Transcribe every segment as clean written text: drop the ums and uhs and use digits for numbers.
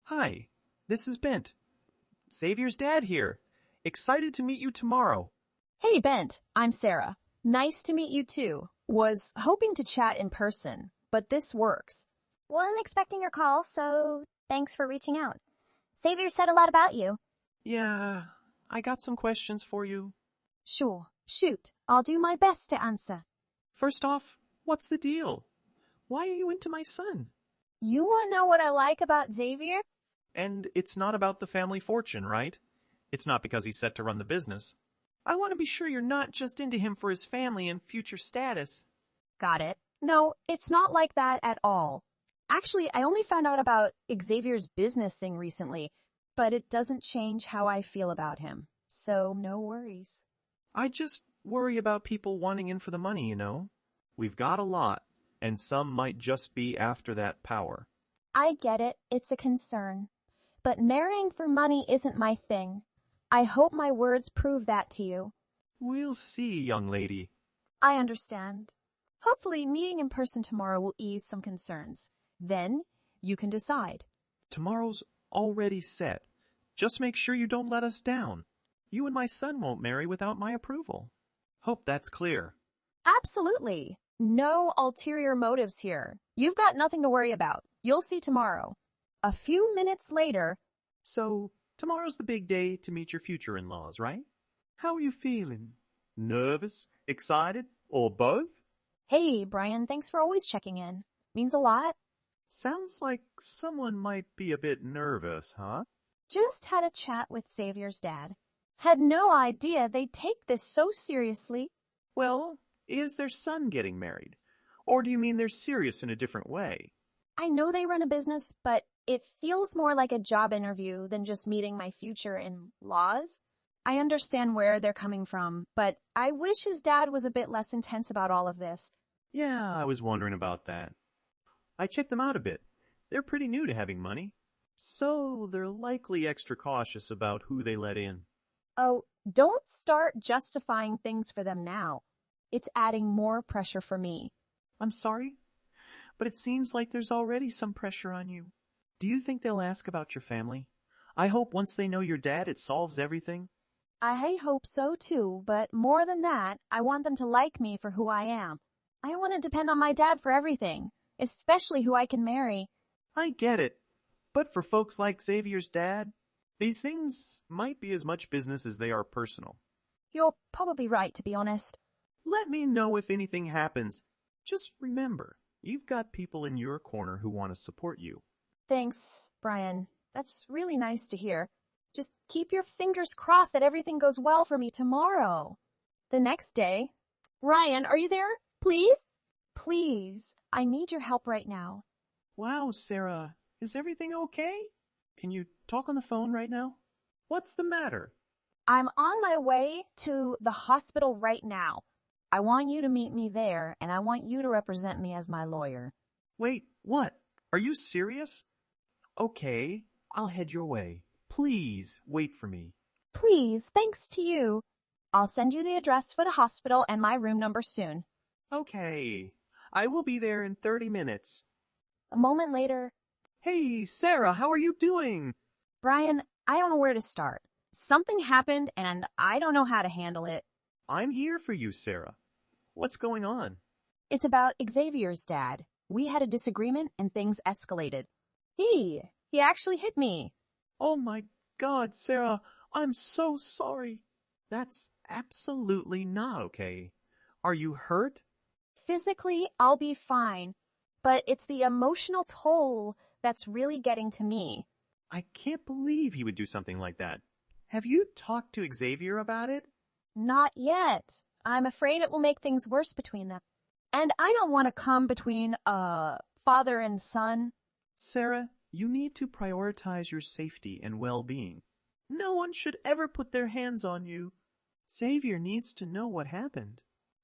Hi, this is Bent. Xavier's dad here. Excited to meet you tomorrow. Hey, Bent, I'm Sarah. Nice to meet you too. Was hoping to chat in person, but this works. Wasn't expecting your call, so thanks for reaching out. Xavier said a lot about you. Yeah, I got some questions for you. Sure, shoot. I'll do my best to answer. First off, what's the deal? Why are you into my son? You want to know what I like about Xavier? And it's not about the family fortune, right? It's not because he's set to run the business. I want to be sure you're not just into him for his family and future status. Got it. No, it's not like that at all. Actually, I only found out about Xavier's business thing recently, but it doesn't change how I feel about him. So no worries. I just worry about people wanting in for the money, you know? We've got a lot, and some might just be after that power. I get it. It's a concern. But marrying for money isn't my thing. I hope my words prove that to you. We'll see, young lady. I understand. Hopefully, meeting in person tomorrow will ease some concerns. Then, you can decide. Tomorrow's already set. Just make sure you don't let us down. You and my son won't marry without my approval. Hope that's clear. Absolutely. No ulterior motives here. You've got nothing to worry about. You'll see tomorrow. A few minutes later. So, tomorrow's the big day to meet your future in-laws, right? How are you feeling? Nervous? Excited? Or both? Hey, Brian, thanks for always checking in. Means a lot. Sounds like someone might be a bit nervous, huh? Just had a chat with Xavier's dad. Had no idea they'd take this so seriously. Well, is their son getting married? Or do you mean they're serious in a different way? I know they run a business, but it feels more like a job interview than just meeting my future in-laws. I understand where they're coming from, but I wish his dad was a bit less intense about all of this. Yeah, I was wondering about that. I checked them out a bit. They're pretty new to having money. So they're likely extra cautious about who they let in. Oh, don't start justifying things for them now. It's adding more pressure for me. I'm sorry, but it seems like there's already some pressure on you. Do you think they'll ask about your family? I hope once they know your dad, it solves everything. I hope so too, but more than that, I want them to like me for who I am. I don't want to depend on my dad for everything, especially who I can marry. I get it, but for folks like Xavier's dad, these things might be as much business as they are personal. You're probably right, to be honest. Let me know if anything happens. Just remember, you've got people in your corner who want to support you. Thanks, Brian. That's really nice to hear. Just keep your fingers crossed that everything goes well for me tomorrow. The next day. Ryan, are you there? Please? Please, I need your help right now. Wow, Sarah, is everything okay? Can you talk on the phone right now? What's the matter? I'm on my way to the hospital right now. I want you to meet me there, and I want you to represent me as my lawyer. Wait, what? Are you serious? Okay, I'll head your way. Please, wait for me. Please, thanks to you. I'll send you the address for the hospital and my room number soon. Okay, I will be there in 30 minutes. A moment later. Hey, Sarah, how are you doing? Brian, I don't know where to start. Something happened and I don't know how to handle it. I'm here for you, Sarah. What's going on? It's about Xavier's dad. We had a disagreement and things escalated. He actually hit me. Oh my God, Sarah, I'm so sorry. That's absolutely not okay. Are you hurt? Physically, I'll be fine, but it's the emotional toll that's really getting to me. I can't believe he would do something like that. Have you talked to Xavier about it? Not yet. I'm afraid it will make things worse between them. And I don't want to come between, father and son. Sarah, you need to prioritize your safety and well-being. No one should ever put their hands on you. Xavier needs to know what happened.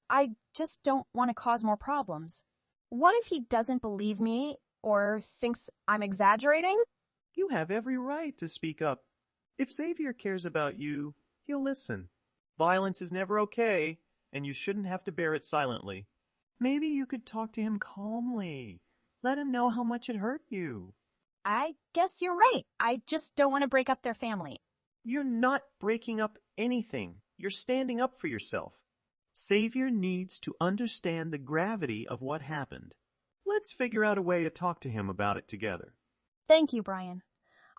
I just don't want to cause more problems. What if he doesn't believe me or thinks I'm exaggerating? You have every right to speak up. If Xavier cares about you, he'll listen. Violence is never okay, and you shouldn't have to bear it silently. Maybe you could talk to him calmly. Let him know how much it hurt you. I guess you're right. I just don't want to break up their family. You're not breaking up anything. You're standing up for yourself. Xavier needs to understand the gravity of what happened. Let's figure out a way to talk to him about it together. Thank you, Brian.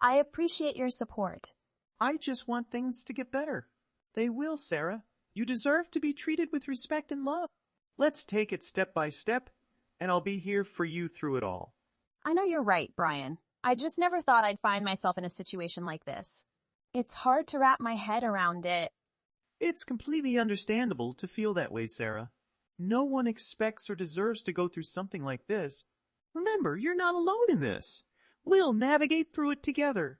I appreciate your support. I just want things to get better. They will, Sarah. You deserve to be treated with respect and love. Let's take it step by step, and I'll be here for you through it all. I know you're right, Brian. I just never thought I'd find myself in a situation like this. It's hard to wrap my head around it. It's completely understandable to feel that way, Sarah. No one expects or deserves to go through something like this. Remember, you're not alone in this. We'll navigate through it together.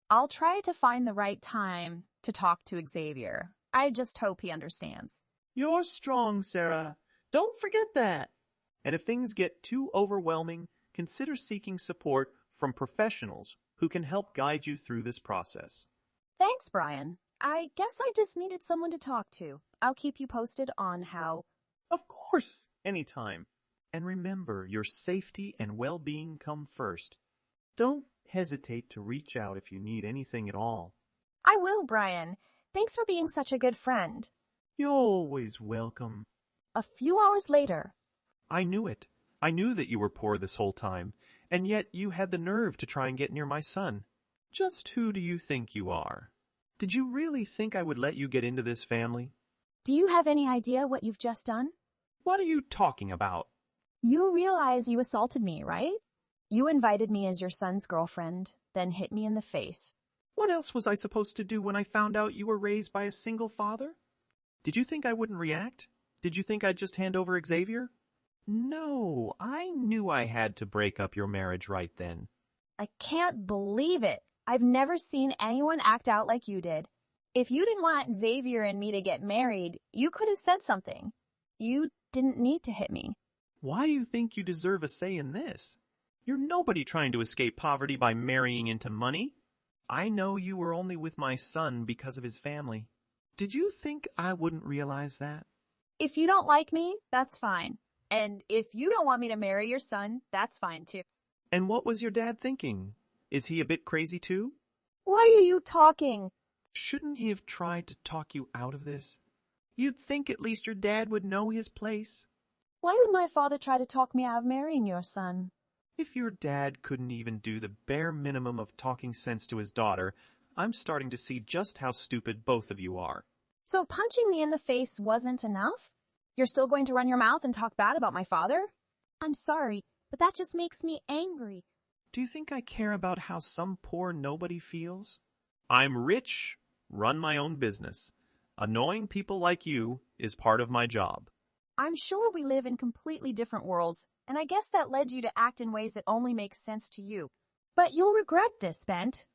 I'll try to find the right time to talk to Xavier. I just hope he understands. You're strong, Sarah. Don't forget that. And if things get too overwhelming, consider seeking support from professionals who can help guide you through this process. Thanks, Brian. I guess I just needed someone to talk to. I'll keep you posted on how... Of course, anytime. And remember, your safety and well-being come first. Don't hesitate to reach out if you need anything at all. I will, Brian. Thanks for being such a good friend. You're always welcome. A few hours later. I knew it. I knew that you were poor this whole time, and yet you had the nerve to try and get near my son. Just who do you think you are? Did you really think I would let you get into this family? Do you have any idea what you've just done? What are you talking about? You realize you assaulted me, right? You invited me as your son's girlfriend, then hit me in the face. What else was I supposed to do when I found out you were raised by a single father? Did you think I wouldn't react? Did you think I'd just hand over Xavier? No, I knew I had to break up your marriage right then. I can't believe it. I've never seen anyone act out like you did. If you didn't want Xavier and me to get married, you could have said something. You didn't need to hit me. Why do you think you deserve a say in this? You're nobody trying to escape poverty by marrying into money. I know you were only with my son because of his family. Did you think I wouldn't realize that? If you don't like me, that's fine. And if you don't want me to marry your son, that's fine too. And what was your dad thinking? Is he a bit crazy too? Why are you talking? Shouldn't he have tried to talk you out of this? You'd think at least your dad would know his place. Why would my father try to talk me out of marrying your son? If your dad couldn't even do the bare minimum of talking sense to his daughter, I'm starting to see just how stupid both of you are. So punching me in the face wasn't enough? You're still going to run your mouth and talk bad about my father? I'm sorry, but that just makes me angry. Do you think I care about how some poor nobody feels? I'm rich, run my own business. Annoying people like you is part of my job. I'm sure we live in completely different worlds, and I guess that led you to act in ways that only make sense to you. But you'll regret this, Bent.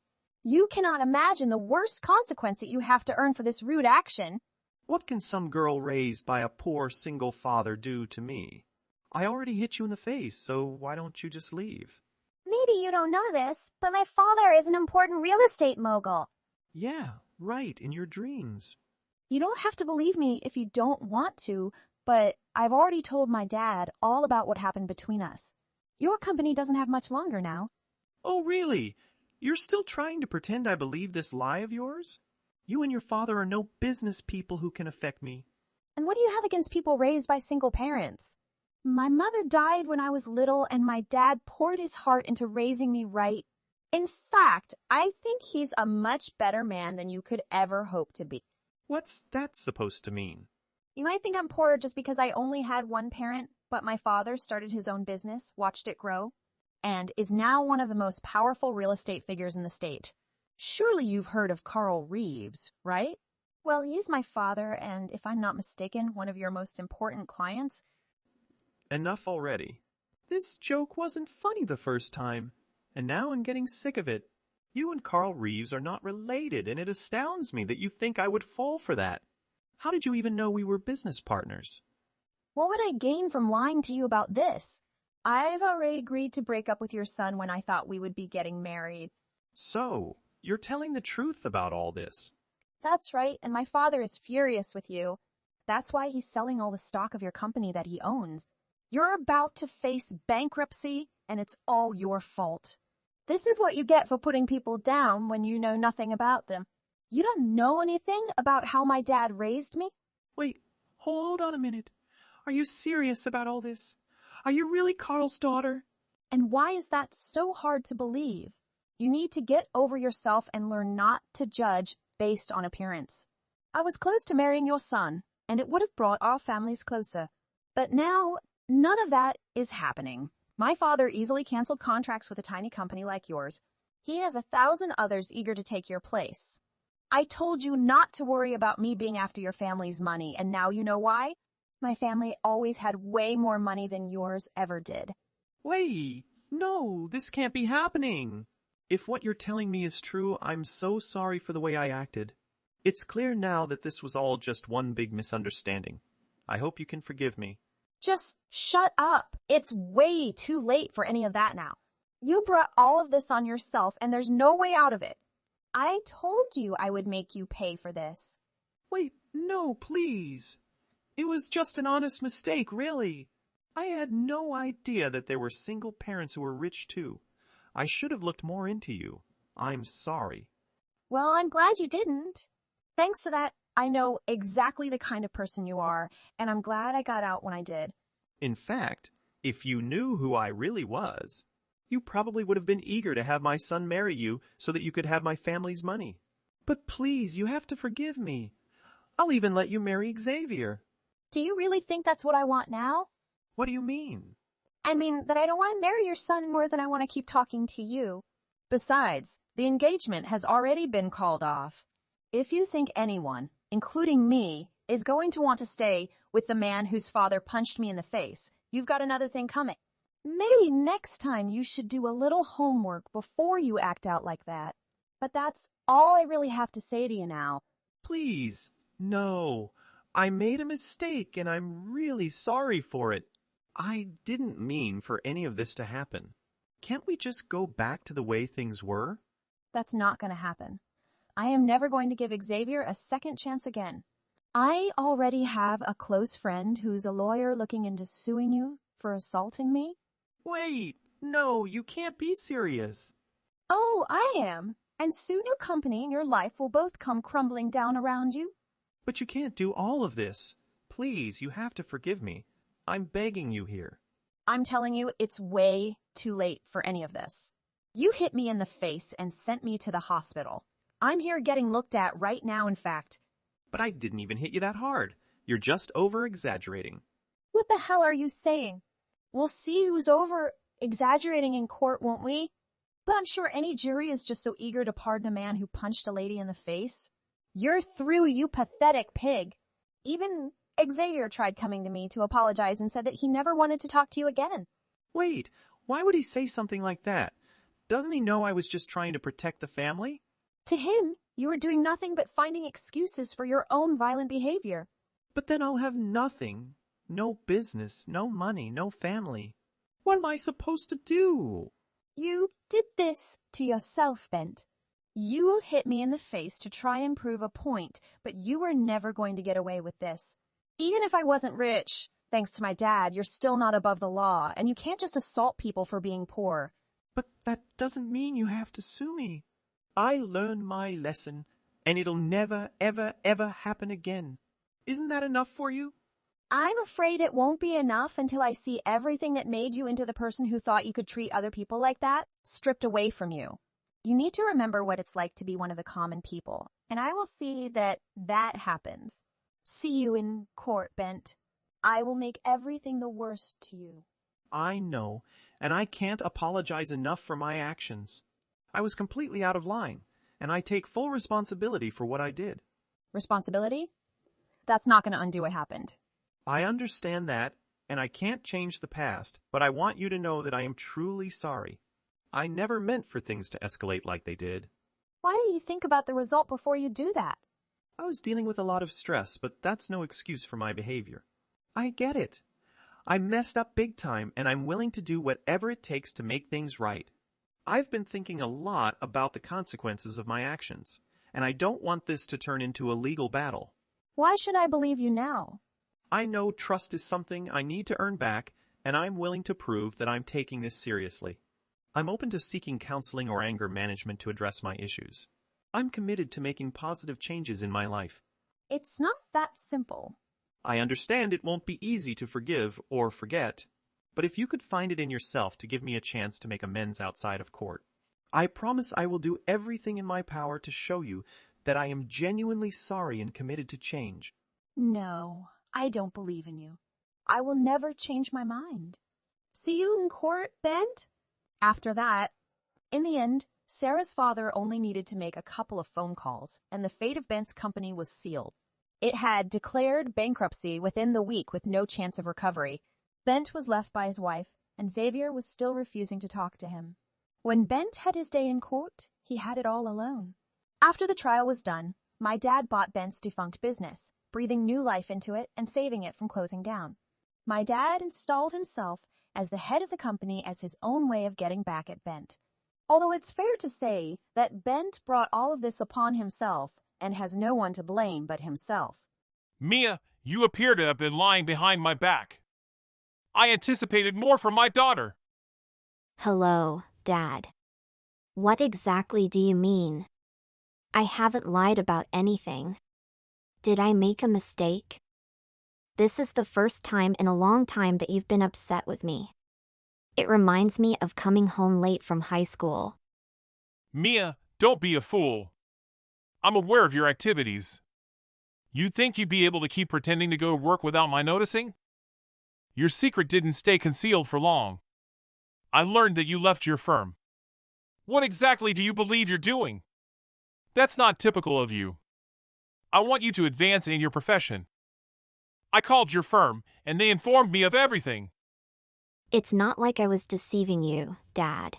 You cannot imagine the worst consequence that you have to earn for this rude action. What can some girl raised by a poor single father do to me? I already hit you in the face, so why don't you just leave? Maybe you don't know this, but my father is an important real estate mogul. Yeah, right, in your dreams. You don't have to believe me if you don't want to, but I've already told my dad all about what happened between us. Your company doesn't have much longer now. Oh, really? You're still trying to pretend I believe this lie of yours? You and your father are no business people who can affect me. And what do you have against people raised by single parents? My mother died when I was little, and my dad poured his heart into raising me right. In fact, I think he's a much better man than you could ever hope to be. What's that supposed to mean? You might think I'm poor just because I only had one parent, but my father started his own business, watched it grow, and is now one of the most powerful real estate figures in the state. Surely you've heard of Carl Reeves, right? Well, he's my father, and if I'm not mistaken, one of your most important clients. Enough already. This joke wasn't funny the first time, and now I'm getting sick of it. You and Carl Reeves are not related, and it astounds me that you think I would fall for that. How did you even know we were business partners? What would I gain from lying to you about this? I've already agreed to break up with your son when I thought we would be getting married. So, you're telling the truth about all this. That's right, and my father is furious with you. That's why he's selling all the stock of your company that he owns. You're about to face bankruptcy, and it's all your fault. This is what you get for putting people down when you know nothing about them. You don't know anything about how my dad raised me? Wait, hold on a minute. Are you serious about all this? Are you really Carl's daughter? And why is that so hard to believe? You need to get over yourself and learn not to judge based on appearance. I was close to marrying your son, and it would have brought our families closer. But now, none of that is happening. My father easily canceled contracts with a tiny company like yours. He has 1,000 others eager to take your place. I told you not to worry about me being after your family's money, and now you know why? My family always had way more money than yours ever did. Wait, no, this can't be happening. If what you're telling me is true, I'm so sorry for the way I acted. It's clear now that this was all just one big misunderstanding. I hope you can forgive me. Just shut up. It's way too late for any of that now. You brought all of this on yourself, and there's no way out of it. I told you I would make you pay for this. Wait, no, please. It was just an honest mistake, really. I had no idea that there were single parents who were rich too. I should have looked more into you. I'm sorry. Well, I'm glad you didn't. Thanks to that, I know exactly the kind of person you are, and I'm glad I got out when I did. In fact, if you knew who I really was, you probably would have been eager to have my son marry you so that you could have my family's money. But please, you have to forgive me. I'll even let you marry Xavier. Do you really think that's what I want now? What do you mean? I mean that I don't want to marry your son more than I want to keep talking to you. Besides, the engagement has already been called off. If you think anyone, including me, is going to want to stay with the man whose father punched me in the face, you've got another thing coming. Maybe next time you should do a little homework before you act out like that. But that's all I really have to say to you now. Please, no. I made a mistake and I'm really sorry for it. I didn't mean for any of this to happen. Can't we just go back to the way things were? That's not going to happen. I am never going to give Xavier a second chance again. I already have a close friend who's a lawyer looking into suing you for assaulting me. Wait, no, you can't be serious. Oh, I am. And soon your company and your life will both come crumbling down around you. But you can't do all of this. Please, you have to forgive me. I'm begging you here. I'm telling you, it's way too late for any of this. You hit me in the face and sent me to the hospital. I'm here getting looked at right now, in fact. But I didn't even hit you that hard. You're just over-exaggerating. What the hell are you saying? We'll see who's over-exaggerating in court, won't we? But I'm sure any jury is just so eager to pardon a man who punched a lady in the face. You're through, you pathetic pig. Even Xavier tried coming to me to apologize and said that he never wanted to talk to you again. Wait, why would he say something like that? Doesn't he know I was just trying to protect the family? To him, you were doing nothing but finding excuses for your own violent behavior. But then I'll have nothing. No business, no money, no family. What am I supposed to do? You did this to yourself, Bent. You hit me in the face to try and prove a point, but you were never going to get away with this. Even if I wasn't rich, thanks to my dad, you're still not above the law, and you can't just assault people for being poor. But that doesn't mean you have to sue me. I learned my lesson, and it'll never, ever, ever happen again. Isn't that enough for you? I'm afraid it won't be enough until I see everything that made you into the person who thought you could treat other people like that stripped away from you. You need to remember what it's like to be one of the common people, and I will see that that happens. See you in court, Bent. I will make everything the worst to you. I know, and I can't apologize enough for my actions. I was completely out of line, and I take full responsibility for what I did. Responsibility? That's not going to undo what happened. I understand that, and I can't change the past, but I want you to know that I am truly sorry. I never meant for things to escalate like they did. Why do you think about the result before you do that? I was dealing with a lot of stress, but that's no excuse for my behavior. I get it. I messed up big time, and I'm willing to do whatever it takes to make things right. I've been thinking a lot about the consequences of my actions, and I don't want this to turn into a legal battle. Why should I believe you now? I know trust is something I need to earn back, and I'm willing to prove that I'm taking this seriously. I'm open to seeking counseling or anger management to address my issues. I'm committed to making positive changes in my life. It's not that simple. I understand it won't be easy to forgive or forget, but if you could find it in yourself to give me a chance to make amends outside of court, I promise I will do everything in my power to show you that I am genuinely sorry and committed to change. No, I don't believe in you. I will never change my mind. See you in court, Bent? After that, in the end, Sarah's father only needed to make a couple of phone calls, and the fate of Bent's company was sealed. It had declared bankruptcy within the week with no chance of recovery. Bent was left by his wife, and Xavier was still refusing to talk to him. When Bent had his day in court, he had it all alone. After the trial was done, my dad bought Bent's defunct business, breathing new life into it and saving it from closing down. My dad installed himself as the head of the company as his own way of getting back at Bent. Although it's fair to say that Bent brought all of this upon himself and has no one to blame but himself. Mia, you appear to have been lying behind my back. I anticipated more from my daughter. Hello, Dad. What exactly do you mean? I haven't lied about anything. Did I make a mistake? This is the first time in a long time that you've been upset with me. It reminds me of coming home late from high school. Mia, don't be a fool. I'm aware of your activities. You think you'd be able to keep pretending to go to work without my noticing? Your secret didn't stay concealed for long. I learned that you left your firm. What exactly do you believe you're doing? That's not typical of you. I want you to advance in your profession. I called your firm, and they informed me of everything. It's not like I was deceiving you, Dad.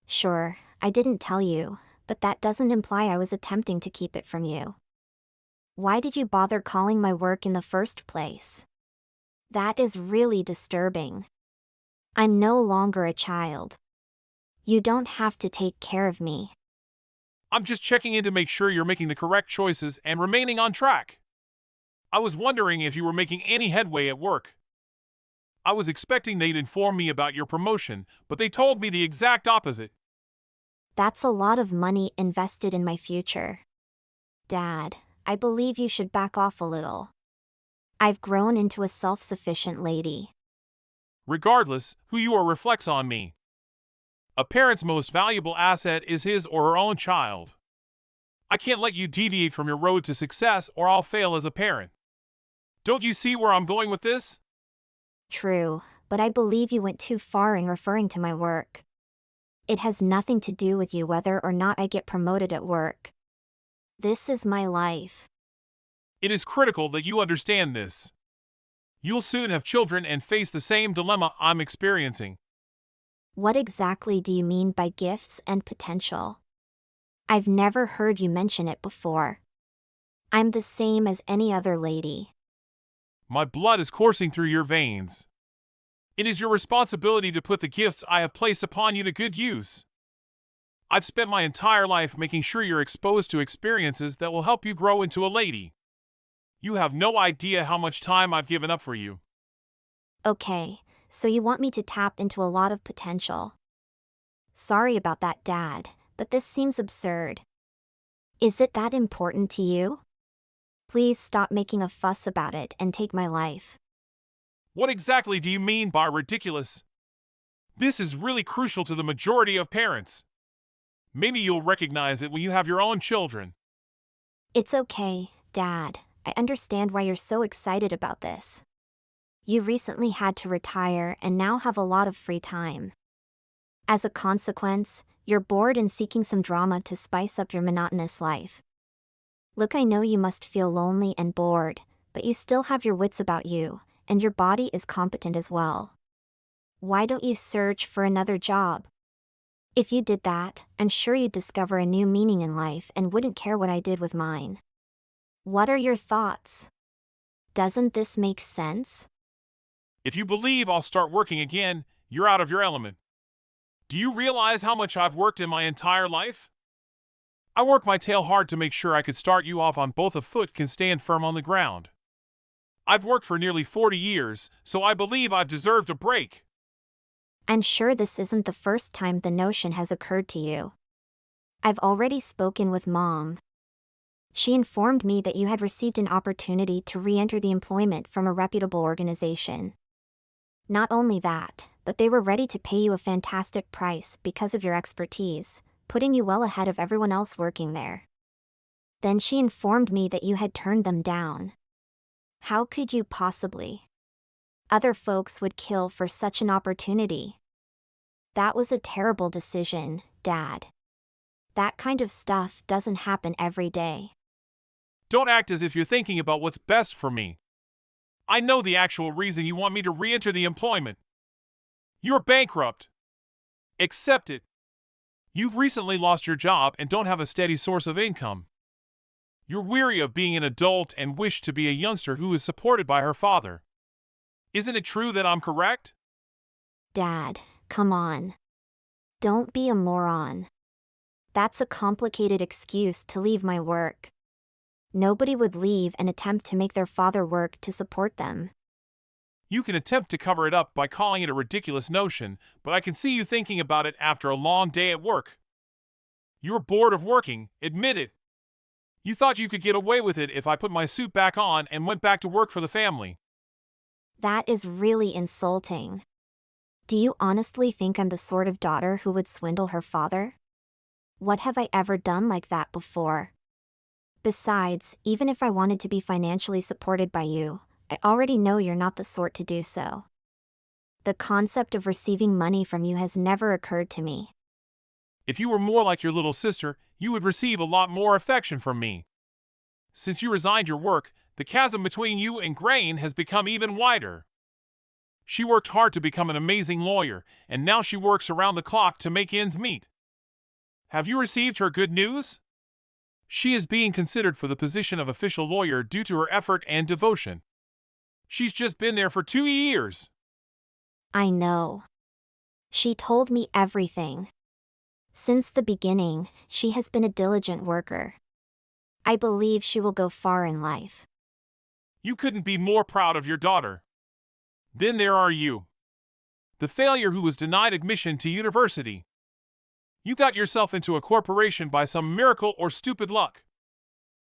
Sure, I didn't tell you, but that doesn't imply I was attempting to keep it from you. Why did you bother calling my work in the first place? That is really disturbing. I'm no longer a child. You don't have to take care of me. I'm just checking in to make sure you're making the correct choices and remaining on track. I was wondering if you were making any headway at work. I was expecting they'd inform me about your promotion, but they told me the exact opposite. That's a lot of money invested in my future. Dad, I believe you should back off a little. I've grown into a self-sufficient lady. Regardless, who you are reflects on me. A parent's most valuable asset is his or her own child. I can't let you deviate from your road to success or I'll fail as a parent. Don't you see where I'm going with this? True, but I believe you went too far in referring to my work. It has nothing to do with you whether or not I get promoted at work. This is my life. It is critical that you understand this. You'll soon have children and face the same dilemma I'm experiencing. What exactly do you mean by gifts and potential? I've never heard you mention it before. I'm the same as any other lady. My blood is coursing through your veins. It is your responsibility to put the gifts I have placed upon you to good use. I've spent my entire life making sure you're exposed to experiences that will help you grow into a lady. You have no idea how much time I've given up for you. Okay, so you want me to tap into a lot of potential. Sorry about that, Dad, but this seems absurd. Is it that important to you? Please stop making a fuss about it and take my life. What exactly do you mean by ridiculous? This is really crucial to the majority of parents. Maybe you'll recognize it when you have your own children. It's okay, Dad. I understand why you're so excited about this. You recently had to retire and now have a lot of free time. As a consequence, you're bored and seeking some drama to spice up your monotonous life. Look, I know you must feel lonely and bored, but you still have your wits about you, and your body is competent as well. Why don't you search for another job? If you did that, I'm sure you'd discover a new meaning in life and wouldn't care what I did with mine. What are your thoughts? Doesn't this make sense? If you believe I'll start working again, you're out of your element. Do you realize how much I've worked in my entire life? I worked my tail hard to make sure I could start you off on both a foot can stand firm on the ground. I've worked for nearly 40 years, so I believe I've deserved a break. I'm sure this isn't the first time the notion has occurred to you. I've already spoken with Mom. She informed me that you had received an opportunity to re-enter the employment from a reputable organization. Not only that, but they were ready to pay you a fantastic price because of your expertise, putting you well ahead of everyone else working there. Then she informed me that you had turned them down. How could you possibly? Other folks would kill for such an opportunity. That was a terrible decision, Dad. That kind of stuff doesn't happen every day. Don't act as if you're thinking about what's best for me. I know the actual reason you want me to re-enter the employment. You're bankrupt. Accept it. You've recently lost your job and don't have a steady source of income. You're weary of being an adult and wish to be a youngster who is supported by her father. Isn't it true that I'm correct? Dad, come on. Don't be a moron. That's a complicated excuse to leave my work. Nobody would leave and attempt to make their father work to support them. You can attempt to cover it up by calling it a ridiculous notion, but I can see you thinking about it after a long day at work. You're bored of working, admit it. You thought you could get away with it if I put my suit back on and went back to work for the family. That is really insulting. Do you honestly think I'm the sort of daughter who would swindle her father? What have I ever done like that before? Besides, even if I wanted to be financially supported by you, I already know you're not the sort to do so. The concept of receiving money from you has never occurred to me. If you were more like your little sister, you would receive a lot more affection from me. Since you resigned your work, the chasm between you and Grain has become even wider. She worked hard to become an amazing lawyer, and now she works around the clock to make ends meet. Have you received her good news? She is being considered for the position of official lawyer due to her effort and devotion. She's just been there for 2 years. I know. She told me everything. Since the beginning, she has been a diligent worker. I believe she will go far in life. You couldn't be more proud of your daughter. Then there are you, the failure who was denied admission to university. You got yourself into a corporation by some miracle or stupid luck.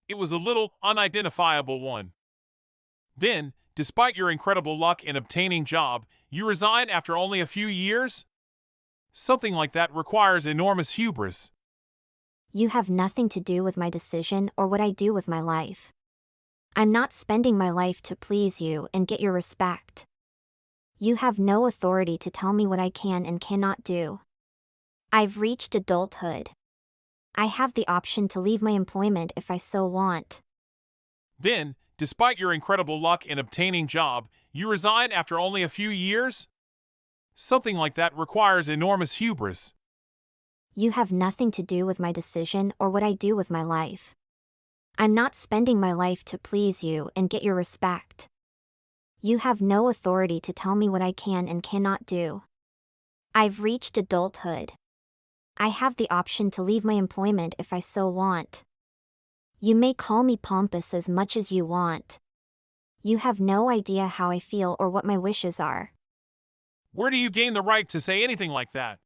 It was a little, unidentifiable one. Then, despite your incredible luck in obtaining job, you resign after only a few years? Something like that requires enormous hubris. You have nothing to do with my decision or what I do with my life. I'm not spending my life to please you and get your respect. You have no authority to tell me what I can and cannot do. I've reached adulthood. I have the option to leave my employment if I so want. Then, despite your incredible luck in obtaining job, you resign after only a few years? Something like that requires enormous hubris. You have nothing to do with my decision or what I do with my life. I'm not spending my life to please you and get your respect. You have no authority to tell me what I can and cannot do. I've reached adulthood. I have the option to leave my employment if I so want. You may call me pompous as much as you want. You have no idea how I feel or what my wishes are. Where do you gain the right to say anything like that?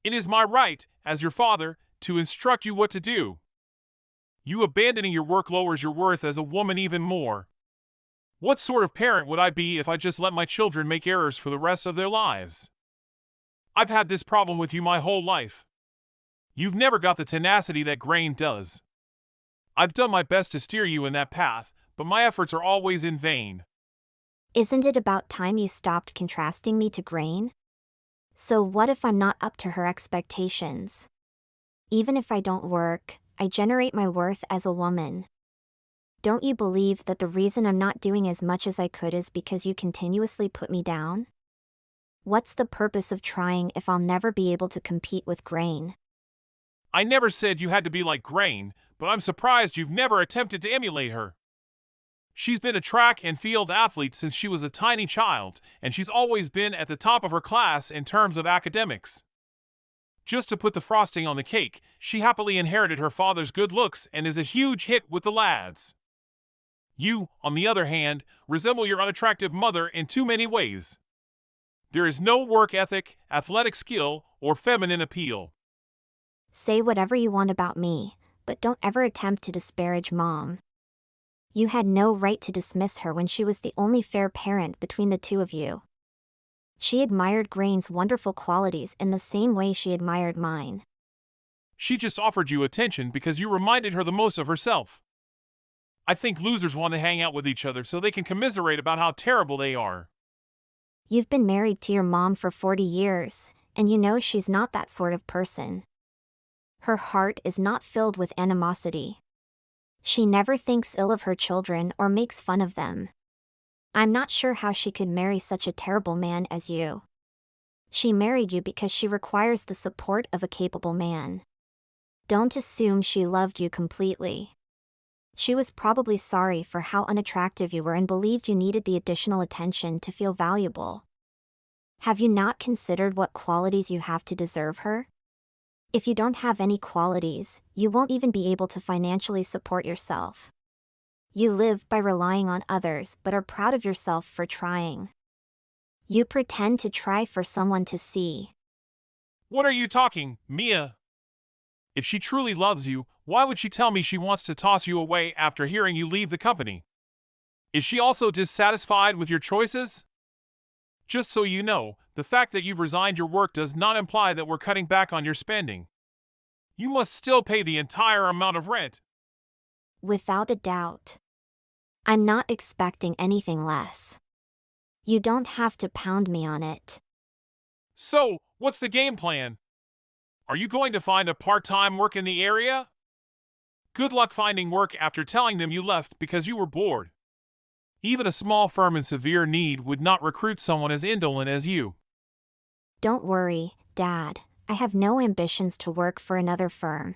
It is my right, as your father, to instruct you what to do. You abandoning your work lowers your worth as a woman even more. What sort of parent would I be if I just let my children make errors for the rest of their lives? I've had this problem with you my whole life. You've never got the tenacity that Grain does. I've done my best to steer you in that path, but my efforts are always in vain. Isn't it about time you stopped contrasting me to Grain? So what if I'm not up to her expectations? Even if I don't work, I generate my worth as a woman. Don't you believe that the reason I'm not doing as much as I could is because you continuously put me down? What's the purpose of trying if I'll never be able to compete with Grain? I never said you had to be like Grain, but I'm surprised you've never attempted to emulate her. She's been a track and field athlete since she was a tiny child, and she's always been at the top of her class in terms of academics. Just to put the frosting on the cake, she happily inherited her father's good looks and is a huge hit with the lads. You, on the other hand, resemble your unattractive mother in too many ways. There is no work ethic, athletic skill, or feminine appeal. Say whatever you want about me, but don't ever attempt to disparage Mom. You had no right to dismiss her when she was the only fair parent between the two of you. She admired Grain's wonderful qualities in the same way she admired mine. She just offered you attention because you reminded her the most of herself. I think losers want to hang out with each other so they can commiserate about how terrible they are. You've been married to your mom for 40 years, and you know she's not that sort of person. Her heart is not filled with animosity. She never thinks ill of her children or makes fun of them. I'm not sure how she could marry such a terrible man as you. She married you because she requires the support of a capable man. Don't assume she loved you completely. She was probably sorry for how unattractive you were and believed you needed the additional attention to feel valuable. Have you not considered what qualities you have to deserve her? If you don't have any qualities, you won't even be able to financially support yourself. You live by relying on others but are proud of yourself for trying. You pretend to try for someone to see. What are you talking, Mia? If she truly loves you, why would she tell me she wants to toss you away after hearing you leave the company? Is she also dissatisfied with your choices? Just so you know, the fact that you've resigned your work does not imply that we're cutting back on your spending. You must still pay the entire amount of rent. Without a doubt. I'm not expecting anything less. You don't have to pound me on it. So, what's the game plan? Are you going to find a part-time work in the area? Good luck finding work after telling them you left because you were bored. Even a small firm in severe need would not recruit someone as indolent as you. Don't worry, Dad. I have no ambitions to work for another firm.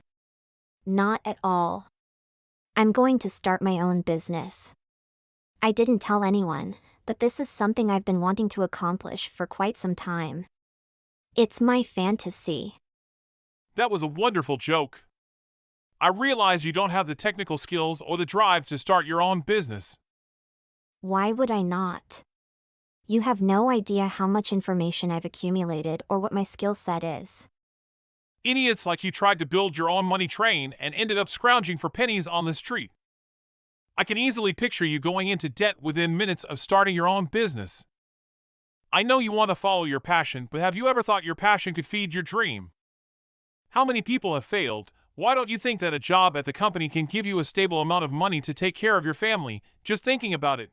Not at all. I'm going to start my own business. I didn't tell anyone, but this is something I've been wanting to accomplish for quite some time. It's my fantasy. That was a wonderful joke. I realize you don't have the technical skills or the drive to start your own business. Why would I not? You have no idea how much information I've accumulated or what my skill set is. Idiots like you tried to build your own money train and ended up scrounging for pennies on the street. I can easily picture you going into debt within minutes of starting your own business. I know you want to follow your passion, but have you ever thought your passion could feed your dream? How many people have failed? Why don't you think that a job at the company can give you a stable amount of money to take care of your family, just thinking about it?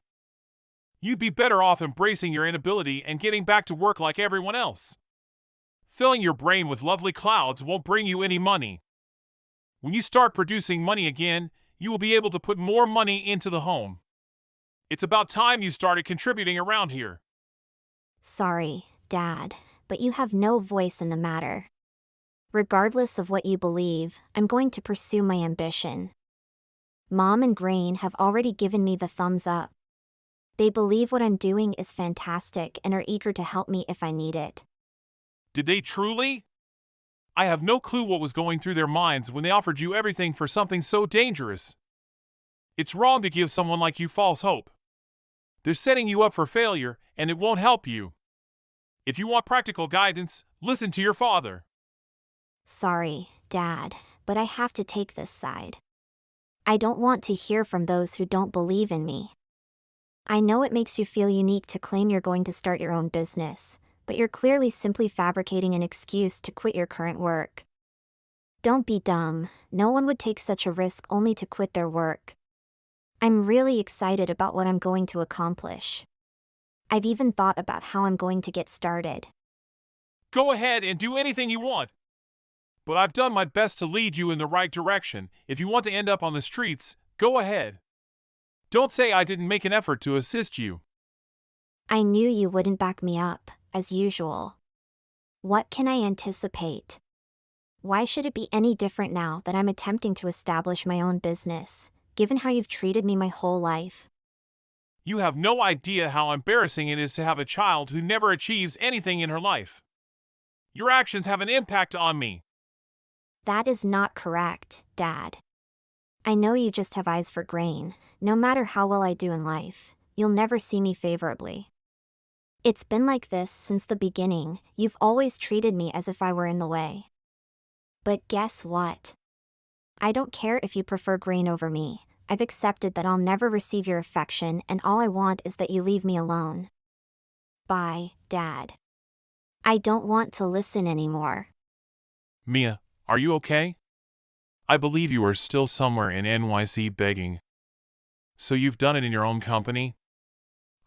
You'd be better off embracing your inability and getting back to work like everyone else. Filling your brain with lovely clouds won't bring you any money. When you start producing money again, you will be able to put more money into the home. It's about time you started contributing around here. Sorry, Dad, but you have no voice in the matter. Regardless of what you believe, I'm going to pursue my ambition. Mom and Grain have already given me the thumbs up. They believe what I'm doing is fantastic and are eager to help me if I need it. Did they truly? I have no clue what was going through their minds when they offered you everything for something so dangerous. It's wrong to give someone like you false hope. They're setting you up for failure, and it won't help you. If you want practical guidance, listen to your father. Sorry, Dad, but I have to take this side. I don't want to hear from those who don't believe in me. I know it makes you feel unique to claim you're going to start your own business, but you're clearly simply fabricating an excuse to quit your current work. Don't be dumb. No one would take such a risk only to quit their work. I'm really excited about what I'm going to accomplish. I've even thought about how I'm going to get started. Go ahead and do anything you want. But I've done my best to lead you in the right direction. If you want to end up on the streets, go ahead. Don't say I didn't make an effort to assist you. I knew you wouldn't back me up, as usual. What can I anticipate? Why should it be any different now that I'm attempting to establish my own business, given how you've treated me my whole life? You have no idea how embarrassing it is to have a child who never achieves anything in her life. Your actions have an impact on me. That is not correct, Dad. I know you just have eyes for Grain. No matter how well I do in life, you'll never see me favorably. It's been like this since the beginning. You've always treated me as if I were in the way. But guess what? I don't care if you prefer green over me. I've accepted that I'll never receive your affection, and all I want is that you leave me alone. Bye, Dad. I don't want to listen anymore. Mia, are you okay? I believe you are still somewhere in NYC begging. So you've done it in your own company?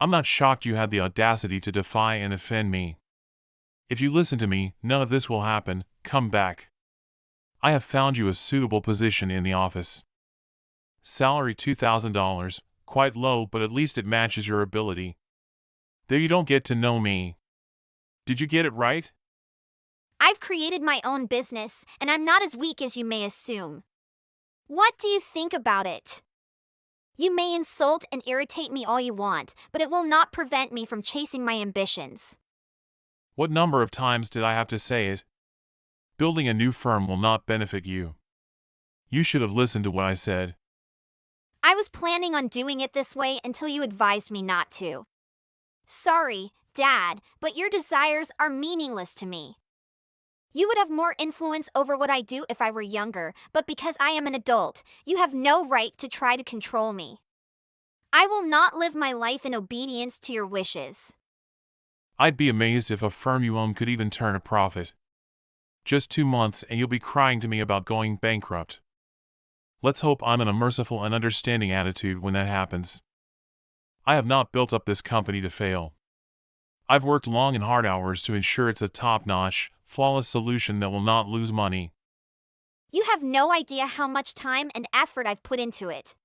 I'm not shocked you had the audacity to defy and offend me. If you listen to me, none of this will happen. Come back. I have found you a suitable position in the office. Salary $2,000, quite low, but at least it matches your ability. There you don't get to know me. Did you get it right? I've created my own business, and I'm not as weak as you may assume. What do you think about it? You may insult and irritate me all you want, but it will not prevent me from chasing my ambitions. What number of times did I have to say it? Building a new firm will not benefit you. You should have listened to what I said. I was planning on doing it this way until you advised me not to. Sorry, Dad, but your desires are meaningless to me. You would have more influence over what I do if I were younger, but because I am an adult, you have no right to try to control me. I will not live my life in obedience to your wishes. I'd be amazed if a firm you own could even turn a profit. Just 2 months and you'll be crying to me about going bankrupt. Let's hope I'm in a merciful and understanding attitude when that happens. I have not built up this company to fail. I've worked long and hard hours to ensure it's a top-notch, flawless solution that will not lose money. You have no idea how much time and effort I've put into it.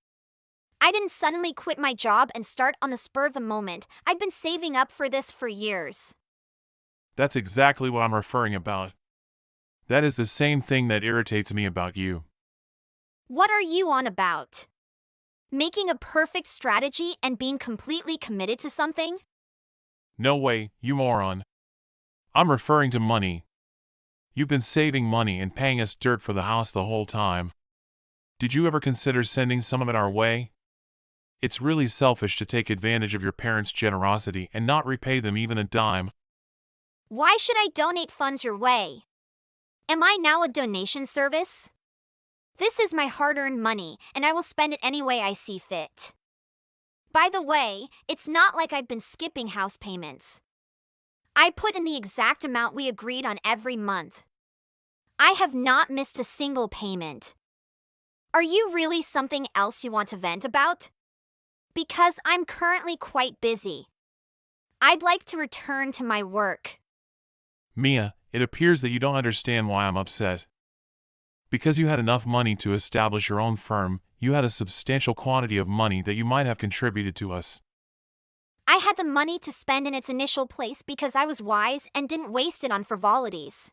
I didn't suddenly quit my job and start on the spur of the moment. I'd been saving up for this for years. That's exactly what I'm referring about. That is the same thing that irritates me about you. What are you on about? Making a perfect strategy and being completely committed to something? No way, you moron. I'm referring to money. You've been saving money and paying us dirt for the house the whole time. Did you ever consider sending some of it our way? It's really selfish to take advantage of your parents' generosity and not repay them even a dime. Why should I donate funds your way? Am I now a donation service? This is my hard-earned money, and I will spend it any way I see fit. By the way, it's not like I've been skipping house payments. I put in the exact amount we agreed on every month. I have not missed a single payment. Are you really something else you want to vent about? Because I'm currently quite busy. I'd like to return to my work. Mia, it appears that you don't understand why I'm upset. Because you had enough money to establish your own firm, you had a substantial quantity of money that you might have contributed to us. I had the money to spend in its initial place because I was wise and didn't waste it on frivolities.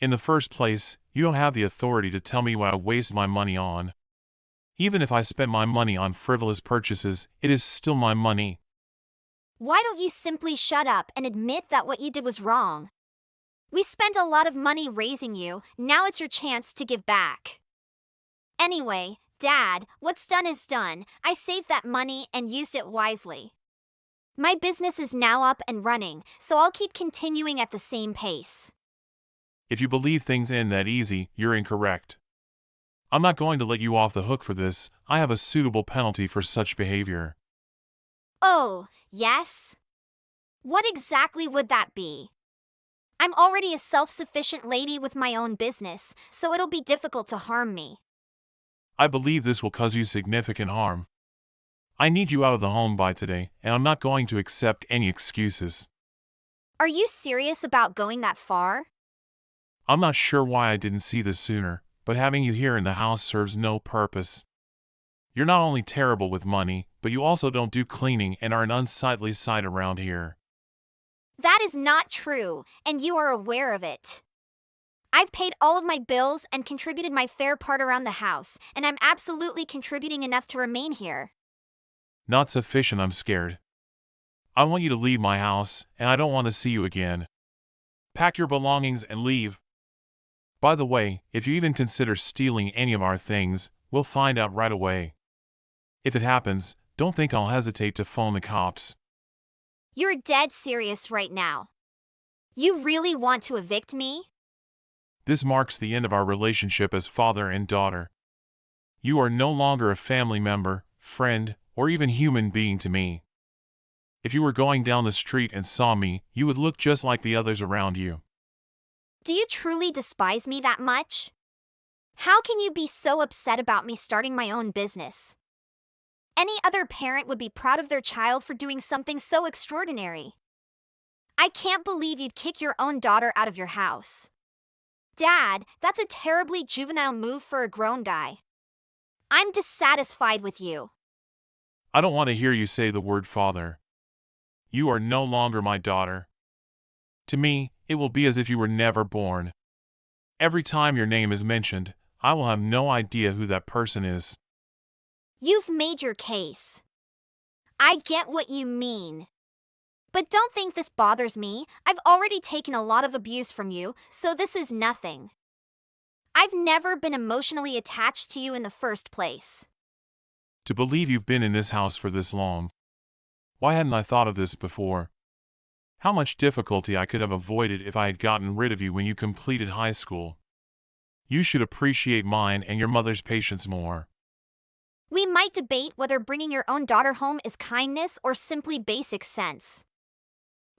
In the first place, you don't have the authority to tell me what I waste my money on. Even if I spent my money on frivolous purchases, it is still my money. Why don't you simply shut up and admit that what you did was wrong? We spent a lot of money raising you, now it's your chance to give back. Anyway, Dad, what's done is done. I saved that money and used it wisely. My business is now up and running, so I'll keep continuing at the same pace. If you believe things end that easy, you're incorrect. I'm not going to let you off the hook for this. I have a suitable penalty for such behavior. Oh, yes? What exactly would that be? I'm already a self-sufficient lady with my own business, so it'll be difficult to harm me. I believe this will cause you significant harm. I need you out of the home by today, and I'm not going to accept any excuses. Are you serious about going that far? I'm not sure why I didn't see this sooner, but having you here in the house serves no purpose. You're not only terrible with money, but you also don't do cleaning and are an unsightly sight around here. That is not true, and you are aware of it. I've paid all of my bills and contributed my fair part around the house, and I'm absolutely contributing enough to remain here. Not sufficient, I'm scared. I want you to leave my house, and I don't want to see you again. Pack your belongings and leave. By the way, if you even consider stealing any of our things, we'll find out right away. If it happens, don't think I'll hesitate to phone the cops. You're dead serious right now. You really want to evict me? This marks the end of our relationship as father and daughter. You are no longer a family member, friend, or even human being to me. If you were going down the street and saw me, you would look just like the others around you. Do you truly despise me that much? How can you be so upset about me starting my own business? Any other parent would be proud of their child for doing something so extraordinary. I can't believe you'd kick your own daughter out of your house. Dad, that's a terribly juvenile move for a grown guy. I'm dissatisfied with you. I don't want to hear you say the word father. You are no longer my daughter. To me, it will be as if you were never born. Every time your name is mentioned, I will have no idea who that person is. You've made your case. I get what you mean. But don't think this bothers me. I've already taken a lot of abuse from you, so this is nothing. I've never been emotionally attached to you in the first place. To believe you've been in this house for this long. Why hadn't I thought of this before? How much difficulty I could have avoided if I had gotten rid of you when you completed high school. You should appreciate mine and your mother's patience more. We might debate whether bringing your own daughter home is kindness or simply basic sense.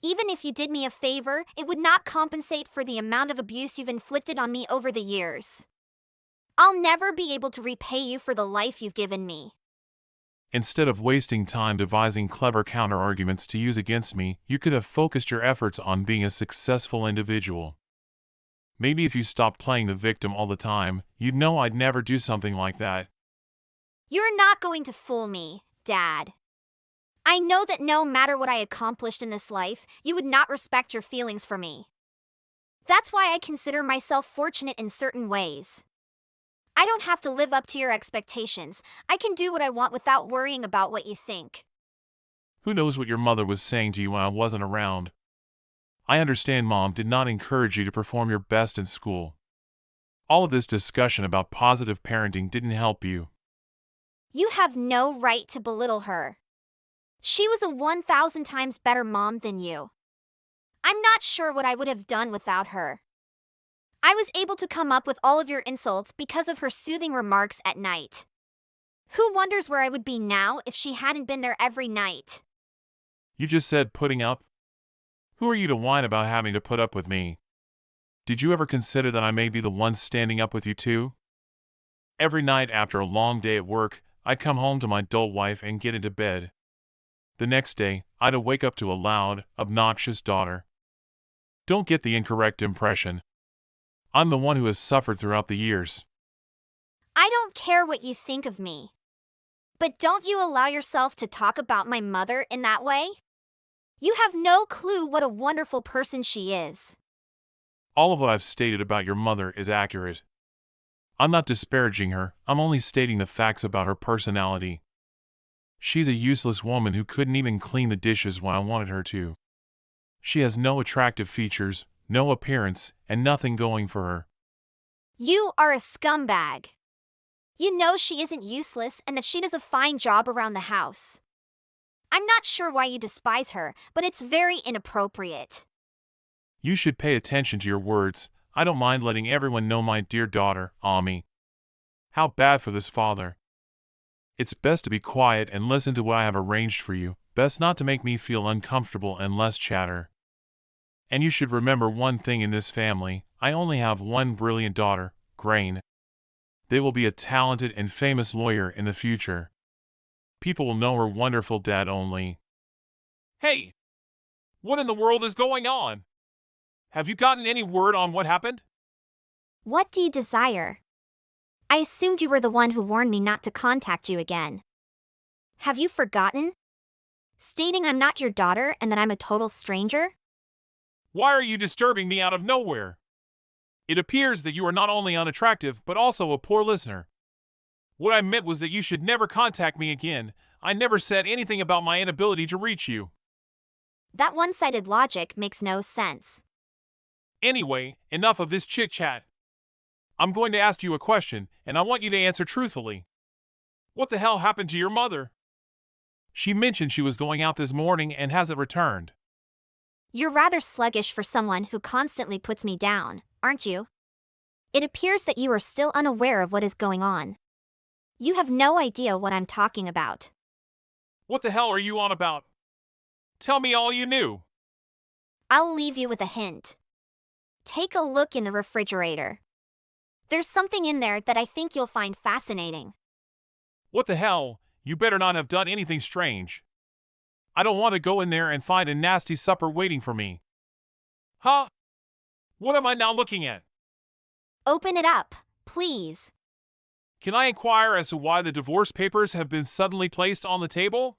Even if you did me a favor, it would not compensate for the amount of abuse you've inflicted on me over the years. I'll never be able to repay you for the life you've given me. Instead of wasting time devising clever counter-arguments to use against me, you could have focused your efforts on being a successful individual. Maybe if you stopped playing the victim all the time, you'd know I'd never do something like that. You're not going to fool me, Dad. I know that no matter what I accomplished in this life, you would not respect your feelings for me. That's why I consider myself fortunate in certain ways. I don't have to live up to your expectations. I can do what I want without worrying about what you think. Who knows what your mother was saying to you when I wasn't around? I understand Mom did not encourage you to perform your best in school. All of this discussion about positive parenting didn't help you. You have no right to belittle her. She was a 1,000 times better mom than you. I'm not sure what I would have done without her. I was able to come up with all of your insults because of her soothing remarks at night. Who wonders where I would be now if she hadn't been there every night? You just said putting up? Who are you to whine about having to put up with me? Did you ever consider that I may be the one standing up with you too? Every night after a long day at work, I'd come home to my dull wife and get into bed. The next day, I'd wake up to a loud, obnoxious daughter. Don't get the incorrect impression. I'm the one who has suffered throughout the years. I don't care what you think of me. But don't you allow yourself to talk about my mother in that way? You have no clue what a wonderful person she is. All of what I've stated about your mother is accurate. I'm not disparaging her, I'm only stating the facts about her personality. She's a useless woman who couldn't even clean the dishes when I wanted her to. She has no attractive features, no appearance, and nothing going for her. You are a scumbag. You know she isn't useless and that she does a fine job around the house. I'm not sure why you despise her, but it's very inappropriate. You should pay attention to your words. I don't mind letting everyone know my dear daughter, Ami. How bad for this father. It's best to be quiet and listen to what I have arranged for you, best not to make me feel uncomfortable and less chatter. And you should remember one thing in this family, I only have one brilliant daughter, Grain. They will be a talented and famous lawyer in the future. People will know her wonderful dad only. Hey! What in the world is going on? Have you gotten any word on what happened? What do you desire? I assumed you were the one who warned me not to contact you again. Have you forgotten? Stating I'm not your daughter and that I'm a total stranger? Why are you disturbing me out of nowhere? It appears that you are not only unattractive, but also a poor listener. What I meant was that you should never contact me again. I never said anything about my inability to reach you. That one-sided logic makes no sense. Anyway, enough of this chit-chat. I'm going to ask you a question, and I want you to answer truthfully. What the hell happened to your mother? She mentioned she was going out this morning and hasn't returned. You're rather sluggish for someone who constantly puts me down, aren't you? It appears that you are still unaware of what is going on. You have no idea what I'm talking about. What the hell are you on about? Tell me all you knew. I'll leave you with a hint. Take a look in the refrigerator. There's something in there that I think you'll find fascinating. What the hell? You better not have done anything strange. I don't want to go in there and find a nasty supper waiting for me. Huh? What am I now looking at? Open it up, please. Can I inquire as to why the divorce papers have been suddenly placed on the table?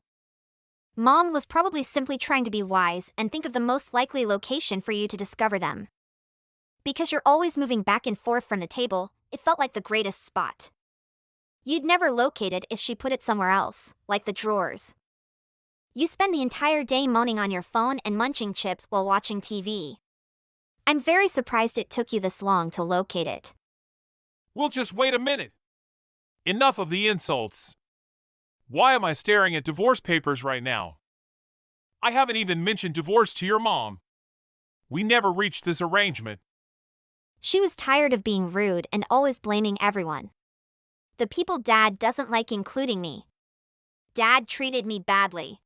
Mom was probably simply trying to be wise and think of the most likely location for you to discover them. Because you're always moving back and forth from the table, it felt like the greatest spot. You'd never locate it if she put it somewhere else, like the drawers. You spend the entire day moaning on your phone and munching chips while watching TV. I'm very surprised it took you this long to locate it. Well, just wait a minute. Enough of the insults. Why am I staring at divorce papers right now? I haven't even mentioned divorce to your mom. We never reached this arrangement. She was tired of being rude and always blaming everyone. The people Dad doesn't like, including me. Dad treated me badly.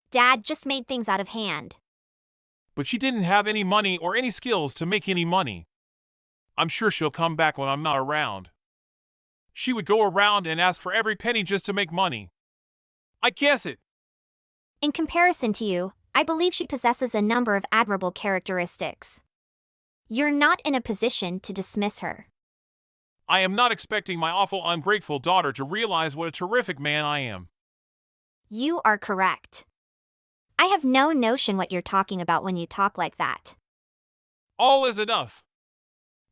Dad just made things out of hand. But she didn't have any money or any skills to make any money. I'm sure she'll come back when I'm not around. She would go around and ask for every penny just to make money. I guess it. In comparison to you, I believe she possesses a number of admirable characteristics. You're not in a position to dismiss her. I am not expecting my awful ungrateful daughter to realize what a terrific man I am. You are correct. I have no notion what you're talking about when you talk like that. All is enough.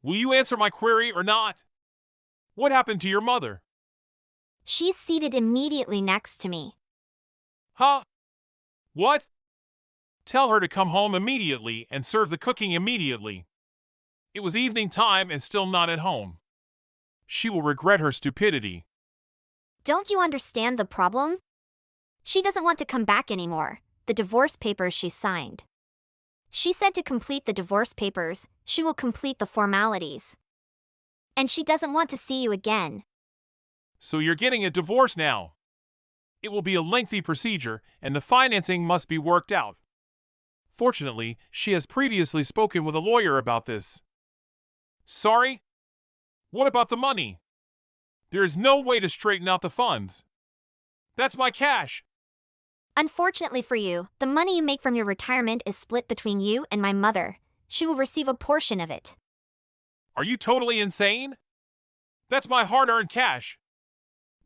Will you answer my query or not? What happened to your mother? She's seated immediately next to me. Huh? What? Tell her to come home immediately and serve the cooking immediately. It was evening time and still not at home. She will regret her stupidity. Don't you understand the problem? She doesn't want to come back anymore. The divorce papers she signed. She said to complete the divorce papers, she will complete the formalities. And she doesn't want to see you again. So you're getting a divorce now. It will be a lengthy procedure, and the financing must be worked out. Fortunately, she has previously spoken with a lawyer about this. Sorry? What about the money? There is no way to straighten out the funds. That's my cash. Unfortunately for you, the money you make from your retirement is split between you and my mother. She will receive a portion of it. Are you totally insane? That's my hard-earned cash.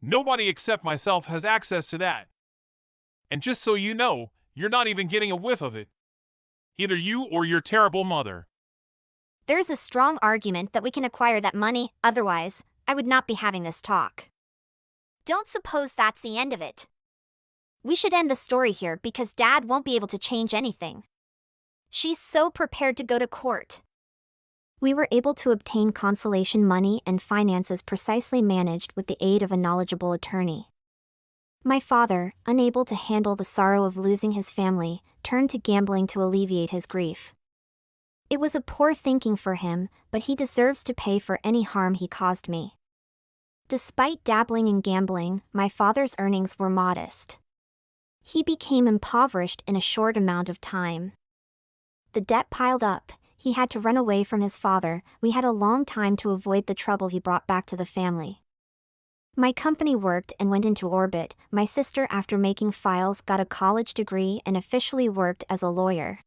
Nobody except myself has access to that. And just so you know, you're not even getting a whiff of it. Either you or your terrible mother. There's a strong argument that we can acquire that money, otherwise, I would not be having this talk. Don't suppose that's the end of it. We should end the story here because Dad won't be able to change anything. She's so prepared to go to court. We were able to obtain consolation money and finances precisely managed with the aid of a knowledgeable attorney. My father, unable to handle the sorrow of losing his family, turned to gambling to alleviate his grief. It was a poor thinking for him, but he deserves to pay for any harm he caused me. Despite dabbling in gambling, my father's earnings were modest. He became impoverished in a short amount of time. The debt piled up. He had to run away from his father. We had a long time to avoid the trouble he brought back to the family. My company worked and went into orbit. My sister, after making files, got a college degree and officially worked as a lawyer.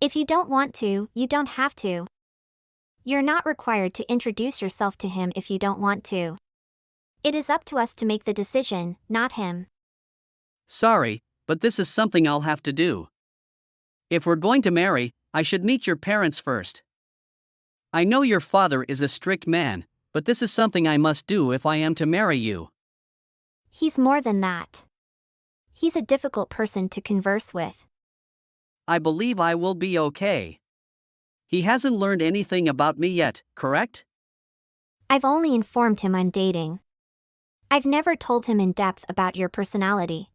If you don't want to, you don't have to. You're not required to introduce yourself to him if you don't want to. It is up to us to make the decision, not him. Sorry, but this is something I'll have to do. If we're going to marry, I should meet your parents first. I know your father is a strict man, but this is something I must do if I am to marry you. He's more than that. He's a difficult person to converse with. I believe I will be okay. He hasn't learned anything about me yet, correct? I've only informed him I'm dating. I've never told him in depth about your personality.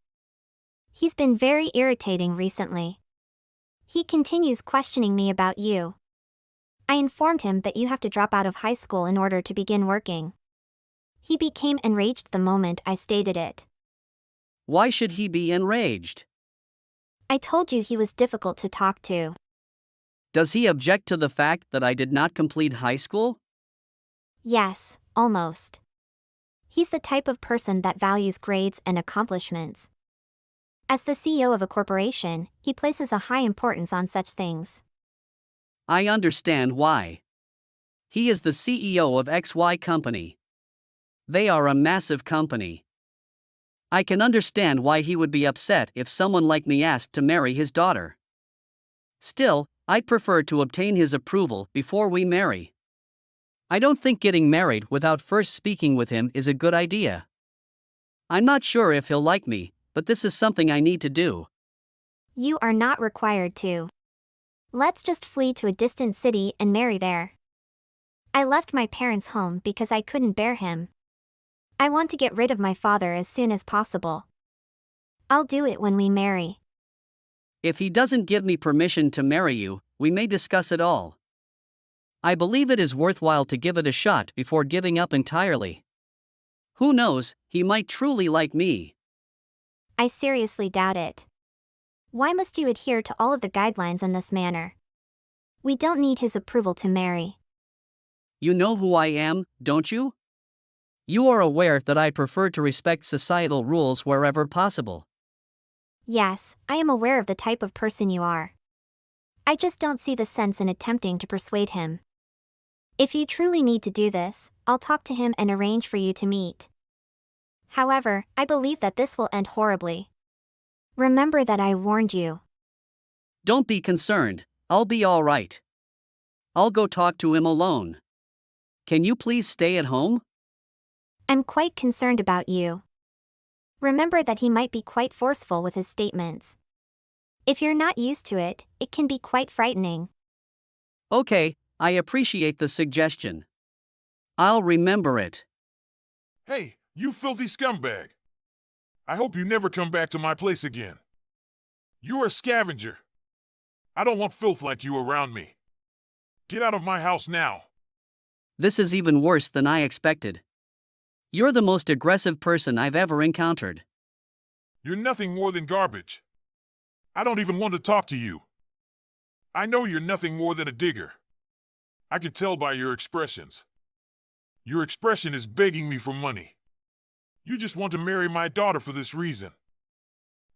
He's been very irritating recently. He continues questioning me about you. I informed him that you have to drop out of high school in order to begin working. He became enraged the moment I stated it. Why should he be enraged? I told you he was difficult to talk to. Does he object to the fact that I did not complete high school? Yes, almost. He's the type of person that values grades and accomplishments. As the CEO of a corporation, he places a high importance on such things. I understand why. He is the CEO of XY company. They are a massive company. I can understand why he would be upset if someone like me asked to marry his daughter. Still, I'd prefer to obtain his approval before we marry. I don't think getting married without first speaking with him is a good idea. I'm not sure if he'll like me, but this is something I need to do. You are not required to. Let's just flee to a distant city and marry there. I left my parents' home because I couldn't bear him. I want to get rid of my father as soon as possible. I'll do it when we marry. If he doesn't give me permission to marry you, we may discuss it all. I believe it is worthwhile to give it a shot before giving up entirely. Who knows, he might truly like me. I seriously doubt it. Why must you adhere to all of the guidelines in this manner? We don't need his approval to marry. You know who I am, don't you? You are aware that I prefer to respect societal rules wherever possible. Yes, I am aware of the type of person you are. I just don't see the sense in attempting to persuade him. If you truly need to do this, I'll talk to him and arrange for you to meet. However, I believe that this will end horribly. Remember that I warned you. Don't be concerned, I'll be all right. I'll go talk to him alone. Can you please stay at home? I'm quite concerned about you. Remember that he might be quite forceful with his statements. If you're not used to it, it can be quite frightening. Okay, I appreciate the suggestion. I'll remember it. Hey, you filthy scumbag! I hope you never come back to my place again. You're a scavenger. I don't want filth like you around me. Get out of my house now. This is even worse than I expected. You're the most aggressive person I've ever encountered. You're nothing more than garbage. I don't even want to talk to you. I know you're nothing more than a digger. I can tell by your expressions. Your expression is begging me for money. You just want to marry my daughter for this reason.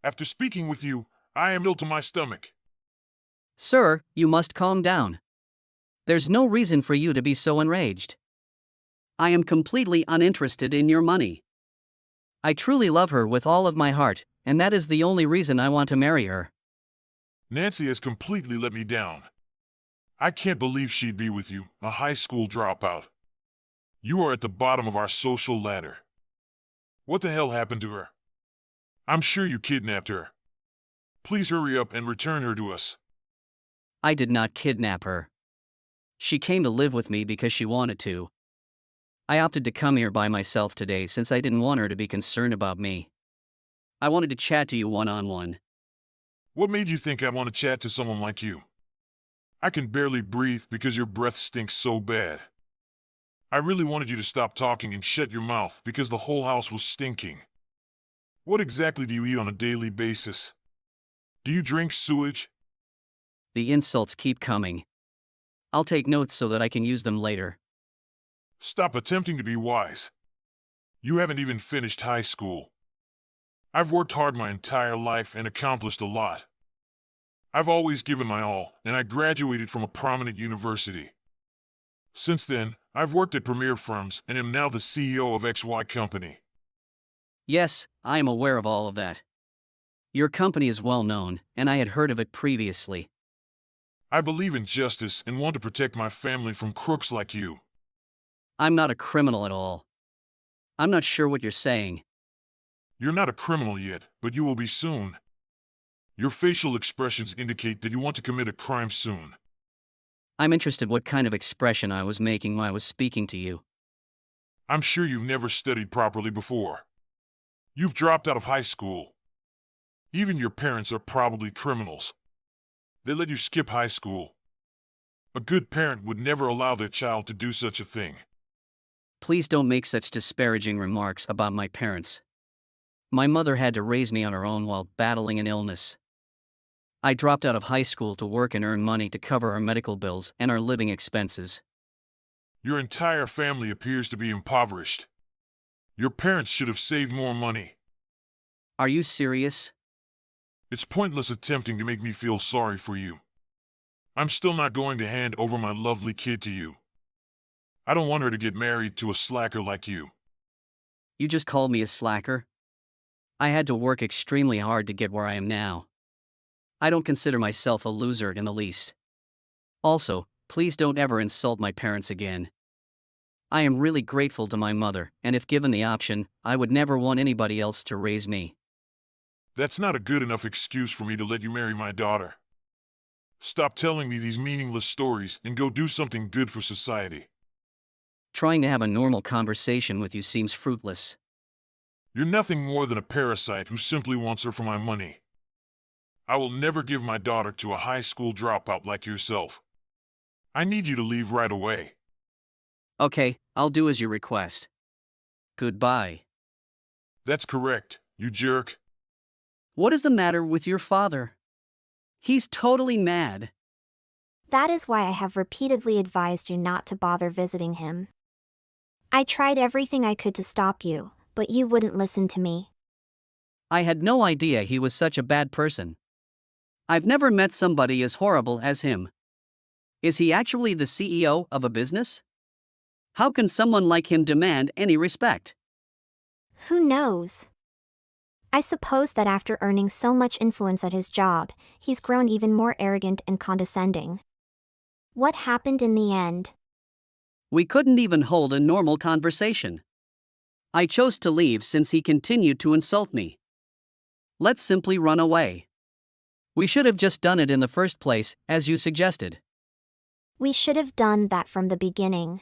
After speaking with you, I am ill to my stomach. Sir, you must calm down. There's no reason for you to be so enraged. I am completely uninterested in your money. I truly love her with all of my heart, and that is the only reason I want to marry her. Nancy has completely let me down. I can't believe she'd be with you, a high school dropout. You are at the bottom of our social ladder. What the hell happened to her? I'm sure you kidnapped her. Please hurry up and return her to us. I did not kidnap her. She came to live with me because she wanted to. I opted to come here by myself today since I didn't want her to be concerned about me. I wanted to chat to you one-on-one. What made you think I want to chat to someone like you? I can barely breathe because your breath stinks so bad. I really wanted you to stop talking and shut your mouth because the whole house was stinking. What exactly do you eat on a daily basis? Do you drink sewage? The insults keep coming. I'll take notes so that I can use them later. Stop attempting to be wise. You haven't even finished high school. I've worked hard my entire life and accomplished a lot. I've always given my all, and I graduated from a prominent university. Since then, I've worked at premier firms and am now the CEO of XY company. Yes, I am aware of all of that. Your company is well known, and I had heard of it previously. I believe in justice and want to protect my family from crooks like you. I'm not a criminal at all. I'm not sure what you're saying. You're not a criminal yet, but you will be soon. Your facial expressions indicate that you want to commit a crime soon. I'm interested what kind of expression I was making when I was speaking to you. I'm sure you've never studied properly before. You've dropped out of high school. Even your parents are probably criminals. They let you skip high school. A good parent would never allow their child to do such a thing. Please don't make such disparaging remarks about my parents. My mother had to raise me on her own while battling an illness. I dropped out of high school to work and earn money to cover our medical bills and our living expenses. Your entire family appears to be impoverished. Your parents should have saved more money. Are you serious? It's pointless attempting to make me feel sorry for you. I'm still not going to hand over my lovely kid to you. I don't want her to get married to a slacker like you. You just called me a slacker? I had to work extremely hard to get where I am now. I don't consider myself a loser in the least. Also, please don't ever insult my parents again. I am really grateful to my mother, and if given the option, I would never want anybody else to raise me. That's not a good enough excuse for me to let you marry my daughter. Stop telling me these meaningless stories and go do something good for society. Trying to have a normal conversation with you seems fruitless. You're nothing more than a parasite who simply wants her for my money. I will never give my daughter to a high school dropout like yourself. I need you to leave right away. Okay, I'll do as you request. Goodbye. That's correct, you jerk. What is the matter with your father? He's totally mad. That is why I have repeatedly advised you not to bother visiting him. I tried everything I could to stop you, but you wouldn't listen to me. I had no idea he was such a bad person. I've never met somebody as horrible as him. Is he actually the CEO of a business? How can someone like him demand any respect? Who knows? I suppose that after earning so much influence at his job, he's grown even more arrogant and condescending. What happened in the end? We couldn't even hold a normal conversation. I chose to leave since he continued to insult me. Let's simply run away. We should have just done it in the first place, as you suggested. We should have done that from the beginning.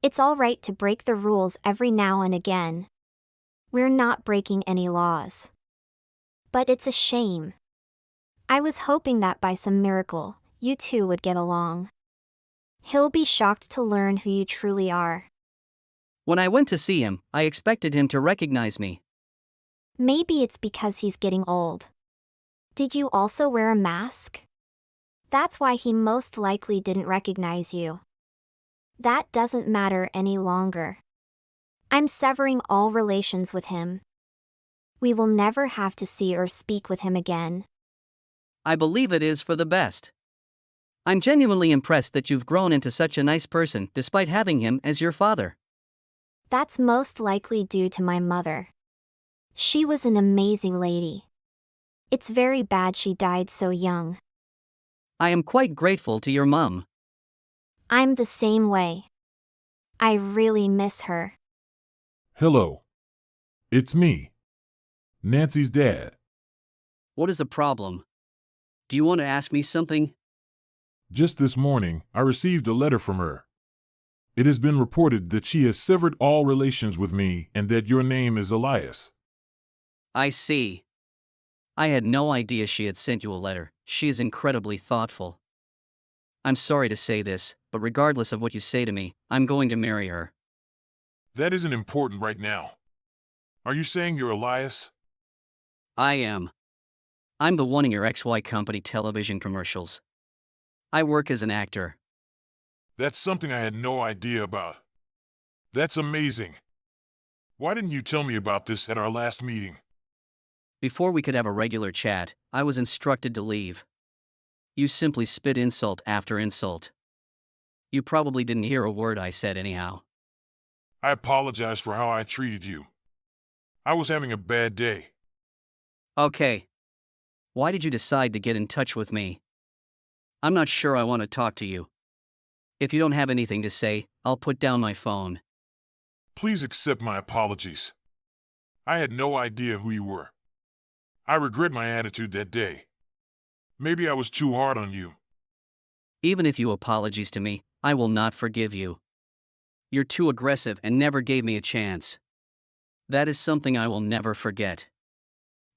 It's all right to break the rules every now and again. We're not breaking any laws. But it's a shame. I was hoping that by some miracle, you two would get along. He'll be shocked to learn who you truly are. When I went to see him, I expected him to recognize me. Maybe it's because he's getting old. Did you also wear a mask? That's why he most likely didn't recognize you. That doesn't matter any longer. I'm severing all relations with him. We will never have to see or speak with him again. I believe it is for the best. I'm genuinely impressed that you've grown into such a nice person despite having him as your father. That's most likely due to my mother. She was an amazing lady. It's very bad she died so young. I am quite grateful to your mom. I'm the same way. I really miss her. Hello. It's me, Nancy's dad. What is the problem? Do you want to ask me something? Just this morning, I received a letter from her. It has been reported that she has severed all relations with me and that your name is Elias. I see. I had no idea she had sent you a letter. She is incredibly thoughtful. I'm sorry to say this, but regardless of what you say to me, I'm going to marry her. That isn't important right now. Are you saying you're Elias? I am. I'm the one in your XY company television commercials. I work as an actor. That's something I had no idea about. That's amazing. Why didn't you tell me about this at our last meeting? Before we could have a regular chat, I was instructed to leave. You simply spit insult after insult. You probably didn't hear a word I said anyhow. I apologize for how I treated you. I was having a bad day. Okay. Why did you decide to get in touch with me? I'm not sure I want to talk to you. If you don't have anything to say, I'll put down my phone. Please accept my apologies. I had no idea who you were. I regret my attitude that day. Maybe I was too hard on you. Even if you apologize to me, I will not forgive you. You're too aggressive and never gave me a chance. That is something I will never forget.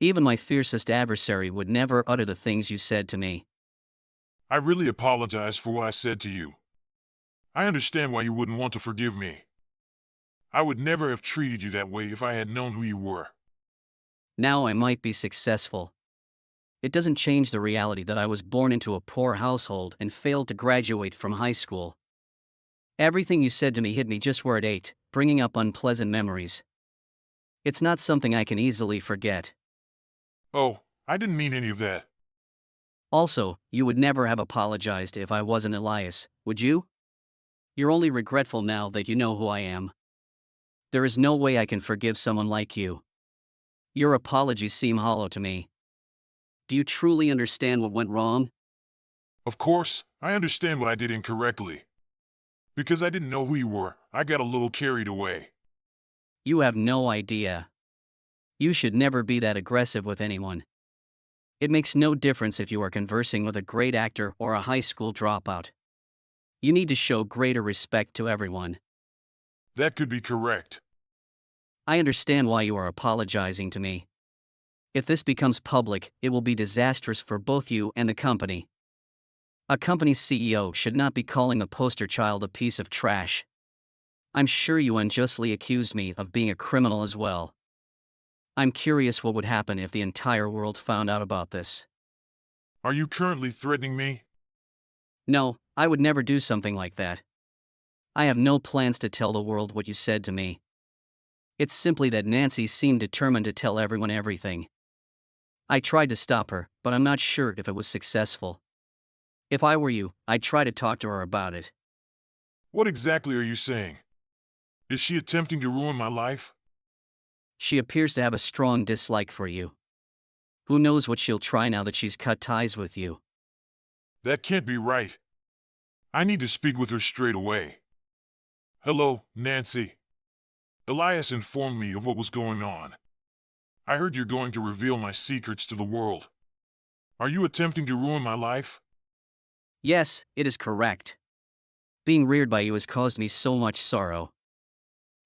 Even my fiercest adversary would never utter the things you said to me. I really apologize for what I said to you. I understand why you wouldn't want to forgive me. I would never have treated you that way if I had known who you were. Now I might be successful. It doesn't change the reality that I was born into a poor household and failed to graduate from high school. Everything you said to me hit me just where it ate, bringing up unpleasant memories. It's not something I can easily forget. Oh, I didn't mean any of that. Also, you would never have apologized if I wasn't Elias, would you? You're only regretful now that you know who I am. There is no way I can forgive someone like you. Your apologies seem hollow to me. Do you truly understand what went wrong? Of course, I understand what I did incorrectly. Because I didn't know who you were, I got a little carried away. You have no idea. You should never be that aggressive with anyone. It makes no difference if you are conversing with a great actor or a high school dropout. You need to show greater respect to everyone. That could be correct. I understand why you are apologizing to me. If this becomes public, it will be disastrous for both you and the company. A company's CEO should not be calling a poster child a piece of trash. I'm sure you unjustly accused me of being a criminal as well. I'm curious what would happen if the entire world found out about this. Are you currently threatening me? No, I would never do something like that. I have no plans to tell the world what you said to me. It's simply that Nancy seemed determined to tell everyone everything. I tried to stop her, but I'm not sure if it was successful. If I were you, I'd try to talk to her about it. What exactly are you saying? Is she attempting to ruin my life? She appears to have a strong dislike for you. Who knows what she'll try now that she's cut ties with you. That can't be right. I need to speak with her straight away. Hello, Nancy. Elias informed me of what was going on. I heard you're going to reveal my secrets to the world. Are you attempting to ruin my life? Yes, it is correct. Being reared by you has caused me so much sorrow.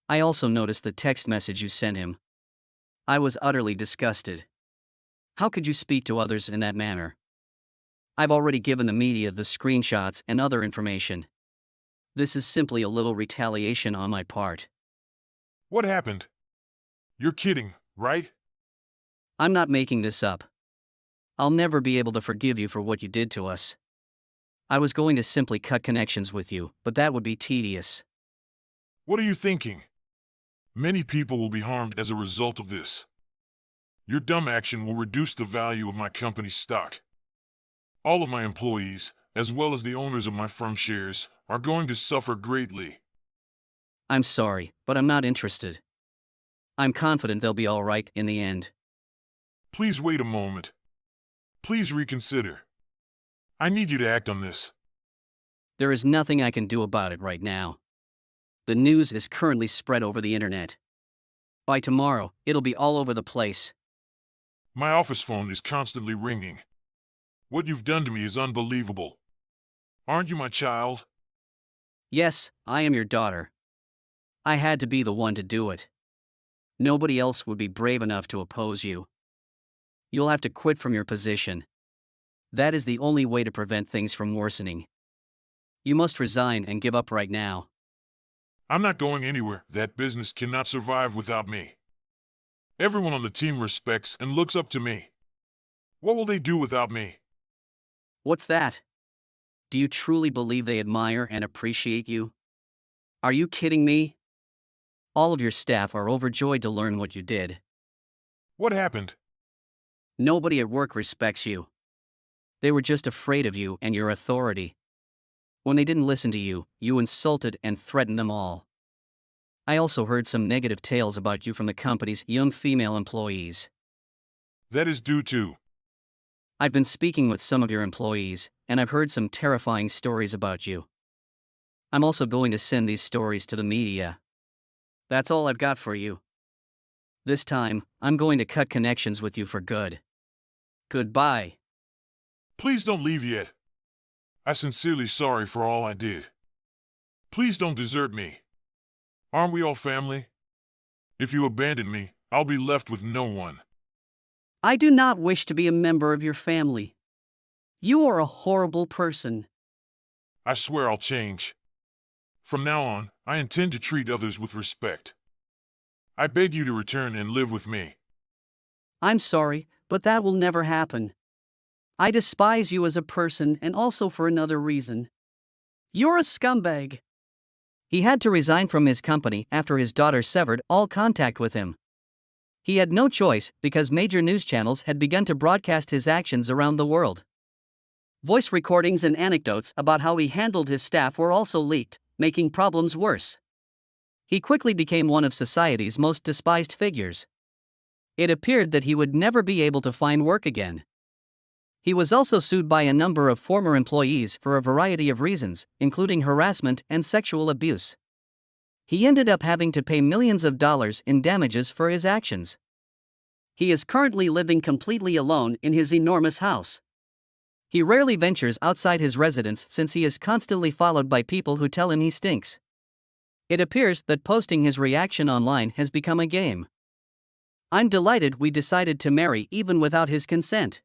I also noticed the text message you sent him. I was utterly disgusted. How could you speak to others in that manner? I've already given the media the screenshots and other information. This is simply a little retaliation on my part. What happened? You're kidding, right? I'm not making this up. I'll never be able to forgive you for what you did to us. I was going to simply cut connections with you, but that would be tedious. What are you thinking? Many people will be harmed as a result of this. Your dumb action will reduce the value of my company's stock. All of my employees, as well as the owners of my firm shares, are going to suffer greatly. I'm sorry, but I'm not interested. I'm confident they'll be all right in the end. Please wait a moment. Please reconsider. I need you to act on this. There is nothing I can do about it right now. The news is currently spread over the internet. By tomorrow, it'll be all over the place. My office phone is constantly ringing. What you've done to me is unbelievable. Aren't you my child? Yes, I am your daughter. I had to be the one to do it. Nobody else would be brave enough to oppose you. You'll have to quit from your position. That is the only way to prevent things from worsening. You must resign and give up right now. I'm not going anywhere. That business cannot survive without me. Everyone on the team respects and looks up to me. What will they do without me? What's that? Do you truly believe they admire and appreciate you? Are you kidding me? All of your staff are overjoyed to learn what you did. What happened? Nobody at work respects you. They were just afraid of you and your authority. When they didn't listen to you, you insulted and threatened them all. I also heard some negative tales about you from the company's young female employees. That is due to. I've been speaking with some of your employees, and I've heard some terrifying stories about you. I'm also going to send these stories to the media. That's all I've got for you. This time, I'm going to cut connections with you for good. Goodbye. Please don't leave yet. I'm sincerely sorry for all I did. Please don't desert me. Aren't we all family? If you abandon me, I'll be left with no one. I do not wish to be a member of your family. You are a horrible person. I swear I'll change. From now on, I intend to treat others with respect. I beg you to return and live with me. I'm sorry, but that will never happen. I despise you as a person and also for another reason. You're a scumbag. He had to resign from his company after his daughter severed all contact with him. He had no choice because major news channels had begun to broadcast his actions around the world. Voice recordings and anecdotes about how he handled his staff were also leaked, making problems worse. He quickly became one of society's most despised figures. It appeared that he would never be able to find work again. He was also sued by a number of former employees for a variety of reasons, including harassment and sexual abuse. He ended up having to pay millions of dollars in damages for his actions. He is currently living completely alone in his enormous house. He rarely ventures outside his residence since he is constantly followed by people who tell him he stinks. It appears that posting his reaction online has become a game. I'm delighted we decided to marry even without his consent.